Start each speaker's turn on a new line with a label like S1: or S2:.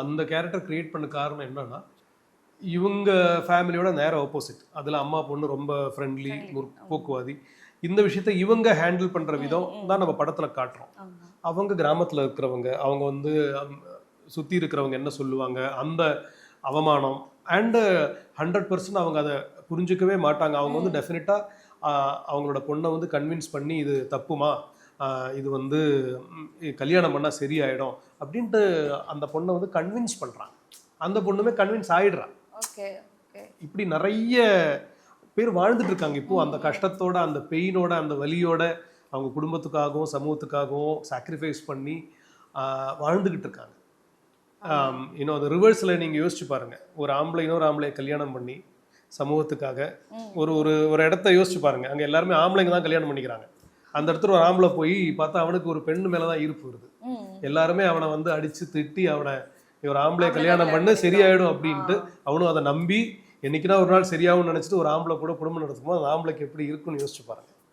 S1: அந்த character create பண்ண காரணம் என்னன்னா, இவங்க ஃபேமிலியோட நேர ஆப்போசிட். அதில் அம்மா பொண்ணு ரொம்ப ஃப்ரெண்ட்லி, போக்குவாதி. இந்த விஷயத்த இவங்க ஹேண்டில் பண்ணுற விதம் தான் நம்ம படத்தில் காட்டுறோம். அவங்க கிராமத்தில் இருக்கிறவங்க, அவங்க வந்து சுற்றி இருக்கிறவங்க என்ன சொல்லுவாங்க, அந்த அவமானம் அண்டு 100% அவங்க அதை புரிஞ்சுக்கவே மாட்டாங்க. அவங்க வந்து டெஃபினட்டாக அவங்களோட பொண்ணை வந்து கன்வின்ஸ் பண்ணி இது தப்புமா, இது வந்து கல்யாணம் பண்ணால் சரியாயிடும் அப்படின்ட்டு அந்த பொண்ணை வந்து கன்வின்ஸ் பண்ணுறாங்க. அந்த பொண்ணுமே கன்வின்ஸ் ஆயிடுறான். இப்படி நிறைய பேர் வாழ்ந்துட்டு இருக்காங்க இப்போ அந்த கஷ்டத்தோட, அந்த பெயினோட, அந்த வலியோட, அவங்க குடும்பத்துக்காகவும் சமூகத்துக்காகவும் சாக்ரிஃபைஸ் பண்ணி வாழ்ந்துக்கிட்டு இருக்காங்க. இன்னும் அந்த ரிவர்ஸில் நீங்கள் யோசிச்சு பாருங்க, ஒரு ஆம்பளை இன்னொரு ஆம்பளையை கல்யாணம் பண்ணி சமூகத்துக்காக ஒரு ஒரு ஒரு இடத்த யோசிச்சு பாருங்க, அங்கே எல்லாருமே ஆம்பளைங்க தான் கல்யாணம் பண்ணிக்கிறாங்க. அந்த இடத்துல ஒரு ஆம்பளை போய் பார்த்தா அவனுக்கு ஒரு பெண்ணு மேலே தான் ஈர்ப்பு வருது. எல்லாருமே அவனை வந்து அடித்து திட்டி அவனை ஒரு ஆம்பளையை கல்யாணம் பண்ணு சரியாயிடும் அப்படின்ட்டு அவனும் அதை நம்பி என்னைக்குன்னா ஒரு நாள் சரியாகும்னு நினச்சிட்டு ஒரு ஆம்பளை கூட குடும்பம் நடத்துமோ அந்த ஆம்பளைக்கு எப்படி இருக்குன்னு யோசிச்சு பாருங்க.